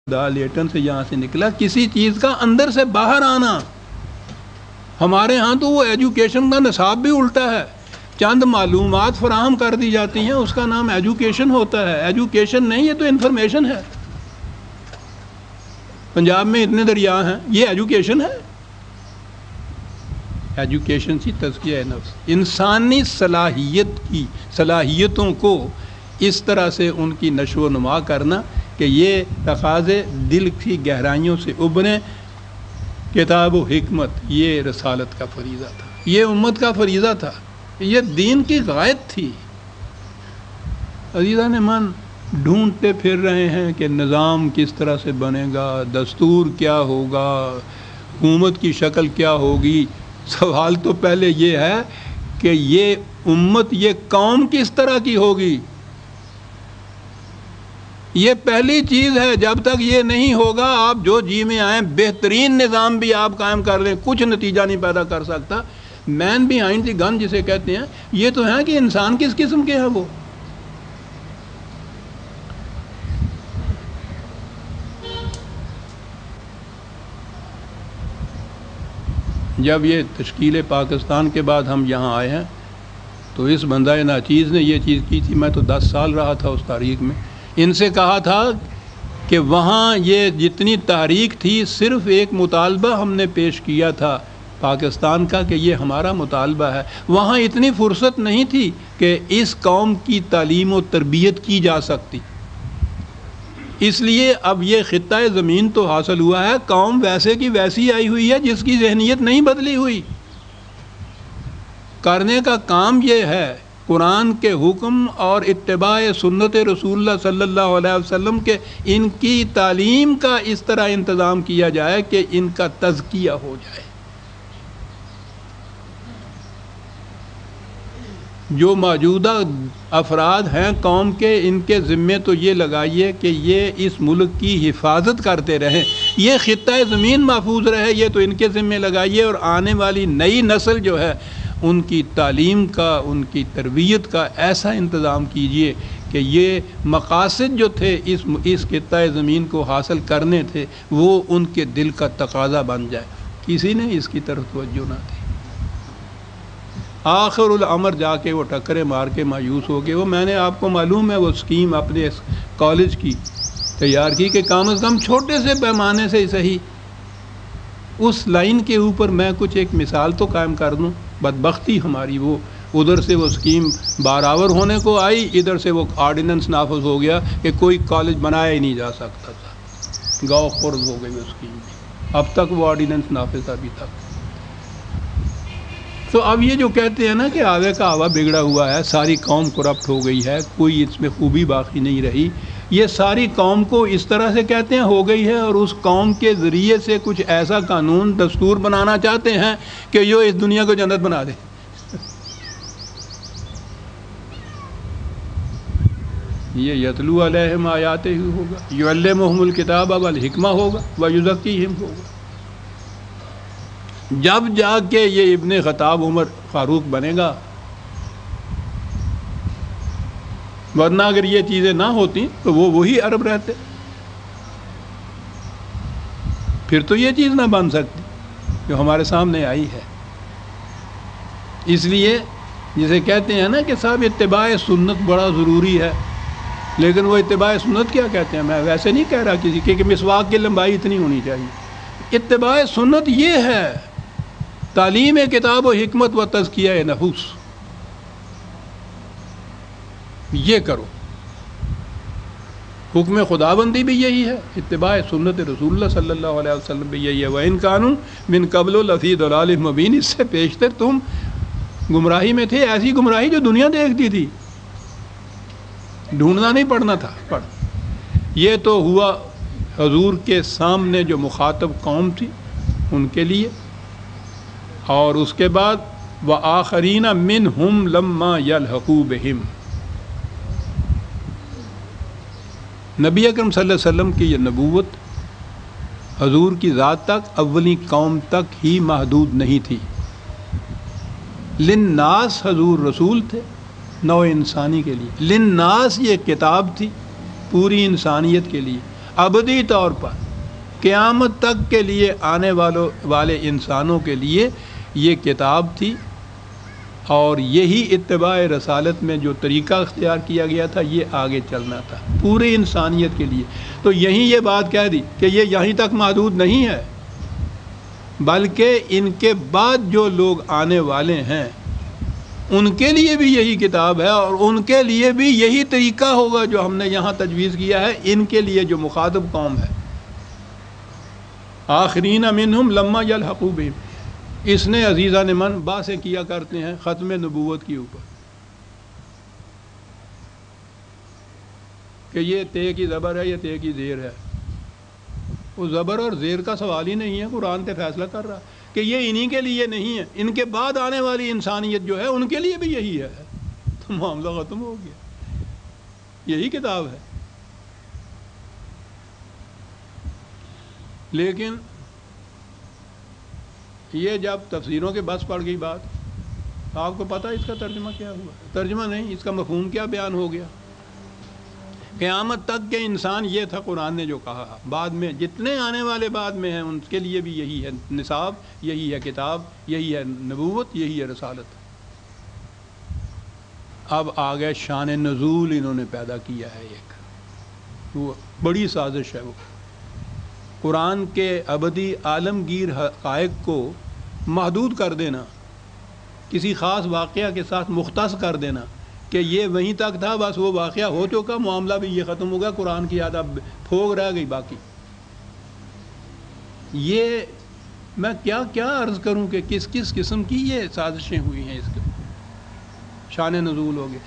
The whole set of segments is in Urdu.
لیٹن سے یہاں سے نکلا، کسی چیز کا اندر سے باہر آنا. ہمارے ہاں تو وہ ایجوکیشن کا نصاب بھی الٹا ہے. چند معلومات فراہم کر دی جاتی ہیں، اس کا نام ایجوکیشن ہوتا ہے. ایجوکیشن نہیں، یہ تو انفارمیشن ہے. پنجاب میں اتنے دریا ہیں، یہ ایجوکیشن ہے. ایجوکیشن سی تزکیہ نفس، انسانی صلاحیتوں کو اس طرح سے ان کی نشو و نما کرنا کہ یہ تقاضے دل کی گہرائیوں سے ابھریں. کتاب و حکمت یہ رسالت کا فریضہ تھا، یہ امت کا فریضہ تھا، یہ دین کی غایت تھی. عزیزان من ڈھونڈتے پھر رہے ہیں کہ نظام کس طرح سے بنے گا، دستور کیا ہوگا، حکومت کی شکل کیا ہوگی. سوال تو پہلے یہ ہے کہ یہ امت، یہ قوم کس طرح کی ہوگی. یہ پہلی چیز ہے. جب تک یہ نہیں ہوگا آپ جو جی میں آئیں، بہترین نظام بھی آپ قائم کر لیں، کچھ نتیجہ نہیں پیدا کر سکتا. مین بیہائنڈ دی گن جسے کہتے ہیں، یہ تو ہے کہ انسان کس قسم کے ہیں. وہ جب یہ تشکیل پاکستان کے بعد ہم یہاں آئے ہیں تو اس بندہ ناچیز نے یہ چیز کی تھی. میں تو 10 سال رہا تھا اس تاریخ میں. ان سے کہا تھا کہ وہاں یہ جتنی تحریک تھی، صرف ایک مطالبہ ہم نے پیش کیا تھا پاکستان کا کہ یہ ہمارا مطالبہ ہے. وہاں اتنی فرصت نہیں تھی کہ اس قوم کی تعلیم و تربیت کی جا سکتی. اس لیے اب یہ خطہ زمین تو حاصل ہوا ہے، قوم ویسے کی ویسی آئی ہوئی ہے جس کی ذہنیت نہیں بدلی ہوئی. کرنے کا کام یہ ہے قرآن کے حکم اور اتباع سنت رسول اللہ صلی اللہ علیہ وسلم کے، ان کی تعلیم کا اس طرح انتظام کیا جائے کہ ان کا تزکیہ ہو جائے. جو موجودہ افراد ہیں قوم کے، ان کے ذمے تو یہ لگائیے کہ یہ اس ملک کی حفاظت کرتے رہیں، یہ خطہ زمین محفوظ رہے، یہ تو ان کے ذمے لگائیے. اور آنے والی نئی نسل جو ہے ان کی تعلیم کا، ان کی تربیت کا ایسا انتظام کیجئے کہ یہ مقاصد جو تھے اس خطہ زمین کو حاصل کرنے تھے، وہ ان کے دل کا تقاضا بن جائے. کسی نے اس کی طرف توجہ نہ دی. آخر الامر جا کے وہ ٹکرے مار کے مایوس ہو گئے. وہ میں نے آپ کو معلوم ہے وہ اسکیم اپنے کالج کی تیار کی کہ کم از کم چھوٹے سے پیمانے سے صحیح اس لائن کے اوپر میں کچھ ایک مثال تو قائم کر دوں. بدبختی ہماری وہ ادھر سے وہ اسکیم برآور ہونے کو آئی، ادھر سے وہ آرڈیننس نافذ ہو گیا کہ کوئی کالج بنایا ہی نہیں جا سکتا تھا. گاؤ خرد ہو گئی وہ اسکیم. اب تک وہ آرڈیننس نافذ ابھی تک. تو اب یہ جو کہتے ہیں نا کہ آوے کا آوا بگڑا ہوا ہے، ساری قوم کرپٹ ہو گئی ہے، کوئی اس میں خوبی باقی نہیں رہی، یہ ساری قوم کو اس طرح سے کہتے ہیں ہو گئی ہے. اور اس قوم کے ذریعے سے کچھ ایسا قانون دستور بنانا چاہتے ہیں کہ جو اس دنیا کو جنت بنا دے. یہ یتلو علیہم آیاتہ ہی ہوگا، یعلمہم الکتاب والحکمہ ہوگا ویزکیہم ہوگا. جب جا کے یہ ابن خطاب عمر فاروق بنے گا، ورنہ اگر یہ چیزیں نہ ہوتی تو وہ وہی عرب رہتے، پھر تو یہ چیز نہ بن سکتی جو ہمارے سامنے آئی ہے. اس لیے جسے کہتے ہیں نا کہ صاحب اتباع سنت بڑا ضروری ہے، لیکن وہ اتباع سنت کیا کہتے ہیں؟ میں ویسے نہیں کہہ رہا کسی کہ مسواک کی لمبائی اتنی ہونی چاہیے. اتباع سنت یہ ہے تعلیم کتاب و حکمت و تزکیہ نفوس. یہ کرو. حکم خداوندی بھی یہی ہے، اتباع سنت رسول اللہ صلی اللہ علیہ وسلم بھی یہی ہے. وَإِن كَانُوا مِن قَبْلُ لَفِي ضَلَالٍ مُبِينٍ. اس سے پیشتر تم گمراہی میں تھے، ایسی گمراہی جو دنیا دیکھتی تھی، ڈھونڈنا نہیں پڑنا تھا. پڑھ. یہ تو ہوا حضور کے سامنے جو مخاطب قوم تھی ان کے لیے، اور اس کے بعد وَآخَرِينَ مِنْهُمْ لَمَّا يَلْحَقُوا بِهِمْ. نبی اکرم صلی اللہ علیہ وسلم کی یہ نبوت حضور کی ذات تک، اولی قوم تک ہی محدود نہیں تھی. للناس حضور رسول تھے نوع انسانی کے لیے. للناس یہ کتاب تھی پوری انسانیت کے لیے. ابدی طور پر قیامت تک کے لیے آنے والے انسانوں کے لیے یہ کتاب تھی، اور یہی اتباع رسالت میں جو طریقہ اختیار کیا گیا تھا یہ آگے چلنا تھا پوری انسانیت کے لیے۔ تو یہیں یہ بات کہہ دی کہ یہ یہیں تک محدود نہیں ہے، بلکہ ان کے بعد جو لوگ آنے والے ہیں ان کے لیے بھی یہی کتاب ہے، اور ان کے لیے بھی یہی طریقہ ہوگا جو ہم نے یہاں تجویز کیا ہے ان کے لیے جو مخاطب قوم ہے۔ آخرین منہم لما یلحقوا بہم، اس نے عزیزان من باتیں کیا کرتے ہیں ختم نبوت کے اوپر کہ یہ تے کی زبر ہے، یہ تے کی زیر ہے۔ وہ زبر اور زیر کا سوال ہی نہیں ہے، قرآن تے فیصلہ کر رہا کہ یہ انہی کے لیے نہیں ہے، ان کے بعد آنے والی انسانیت جو ہے ان کے لیے بھی یہی ہے۔ تو معاملہ ختم ہو گیا، یہی کتاب ہے۔ لیکن یہ جب تفسیروں کے بس پڑ گئی بات، آپ کو پتہ اس کا ترجمہ کیا ہوا؟ ترجمہ نہیں، اس کا مفہوم کیا بیان ہو گیا؟ قیامت تک کے انسان یہ تھا قرآن نے جو کہا، بعد میں جتنے آنے والے بعد میں ہیں ان کے لیے بھی یہی ہے نصاب، یہی ہے کتاب، یہی ہے نبوت، یہی ہے رسالت۔ اب آگے شان نزول انہوں نے پیدا کیا ہے، ایک وہ بڑی سازش ہے، وہ قرآن کے ابدی عالمگیر حقائق کو محدود کر دینا، کسی خاص واقعہ کے ساتھ مختص کر دینا کہ یہ وہیں تک تھا، بس وہ واقعہ ہو چکا، معاملہ بھی یہ ختم ہو گیا، قرآن کی آدھا پھوگ رہ گئی باقی۔ یہ میں کیا کیا عرض کروں کہ کس کس قسم کی یہ سازشیں ہوئی ہیں۔ اس کے شان نزول ہو گئے۔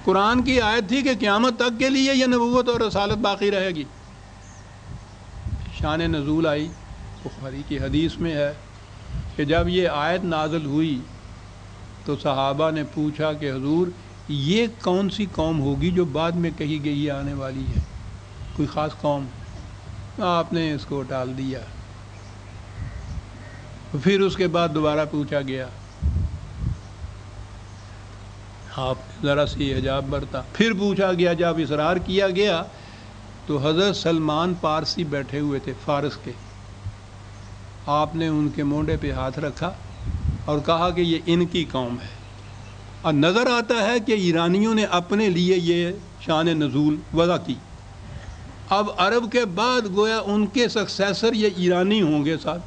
قرآن کی آیت تھی کہ قیامت تک کے لیے یہ نبوت اور رسالت باقی رہے گی، شان نزول آئی۔ بخاری کی حدیث میں ہے کہ جب یہ آیت نازل ہوئی تو صحابہ نے پوچھا کہ حضور یہ کون سی قوم ہوگی جو بعد میں کہی گئی آنے والی ہے، کوئی خاص قوم؟ آپ نے اس کو ٹال دیا۔ پھر اس کے بعد دوبارہ پوچھا گیا، آپ ذرا سی حجاب برتا۔ پھر پوچھا گیا، جب اصرار کیا گیا تو حضرت سلمان پارسی بیٹھے ہوئے تھے فارس کے، آپ نے ان کے مونڈے پہ ہاتھ رکھا اور کہا کہ یہ ان کی قوم ہے۔ اور نظر آتا ہے کہ ایرانیوں نے اپنے لیے یہ شان نزول وضع کی۔ اب عرب کے بعد گویا ان کے سکسیسر یہ ایرانی ہوں گے ساتھ۔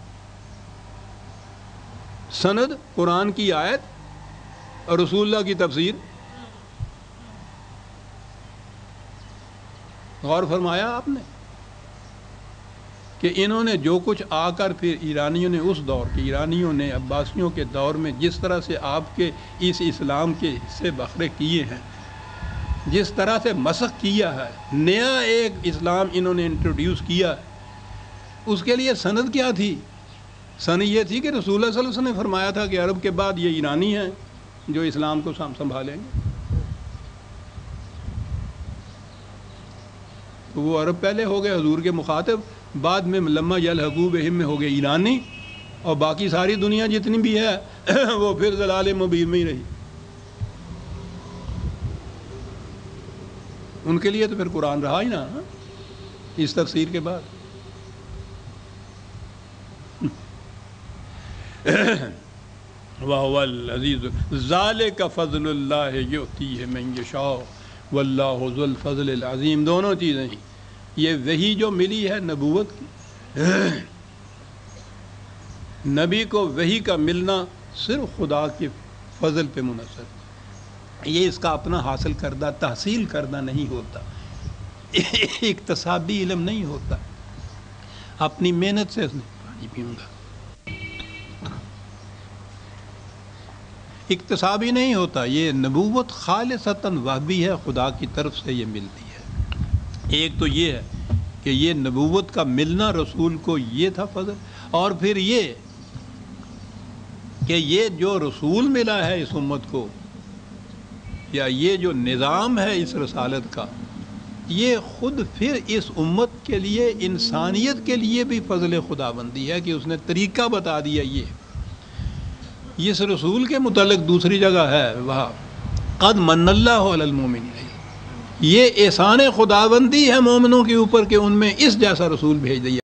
سند قرآن کی آیت اور رسول اللہ کی تفسیر، غور فرمایا آپ نے کہ انہوں نے جو کچھ آ کر پھر ایرانیوں نے اس دور کے ایرانیوں نے عباسیوں کے دور میں جس طرح سے آپ کے اس اسلام کے حصے بکھرے کیے ہیں، جس طرح سے مسخ کیا ہے، نیا ایک اسلام انہوں نے انٹروڈیوس کیا ہے، اس کے لیے سند کیا تھی؟ سند یہ تھی کہ رسول اللہ صلی اللہ علیہ وسلم نے فرمایا تھا کہ عرب کے بعد یہ ایرانی ہیں جو اسلام کو سنبھالیں گے۔ تو وہ عرب پہلے ہو گئے حضور کے مخاطب، بعد میں لما یلحقوا بہم میں ہو گئے ایرانی، اور باقی ساری دنیا جتنی بھی ہے وہ پھر ضلال مبین میں ہی رہی۔ ان کے لیے تو پھر قرآن رہا ہی نا اس تفسیر کے بعد۔ وَهُوَ الْعَزِيزُ ذَلِكَ فَضْلُ اللَّهِ يُؤْتِيهِ مَن يَشَاءُ وَاللَّهُ ذُو الْفَضْلِ الْعَظِيمِ۔ دونوں چیزیں ہیں، یہ وحی جو ملی ہے نبوت کی، نبی کو وحی کا ملنا صرف خدا کے فضل پہ منحصر ہے، یہ اس کا اپنا حاصل کردہ تحصیل کردہ نہیں ہوتا، اکتسابی علم نہیں ہوتا، اپنی محنت سے پانی پیوں گا، اکتسابی نہیں ہوتا۔ یہ نبوت خالصتاً وحبی ہے، خدا کی طرف سے یہ ملتی ہے۔ ایک تو یہ ہے کہ یہ نبوت کا ملنا رسول کو یہ تھا فضل، اور پھر یہ کہ یہ جو رسول ملا ہے اس امت کو، یا یہ جو نظام ہے اس رسالت کا، یہ خود پھر اس امت کے لیے، انسانیت کے لیے بھی فضل خداوندی ہے کہ اس نے طریقہ بتا دیا۔ یہ اس رسول کے متعلق دوسری جگہ ہے وہاں قد من اللہ علی المومنین، یہ احسان خداوندی ہے مومنوں کے اوپر کہ ان میں اس جیسا رسول بھیج دیا۔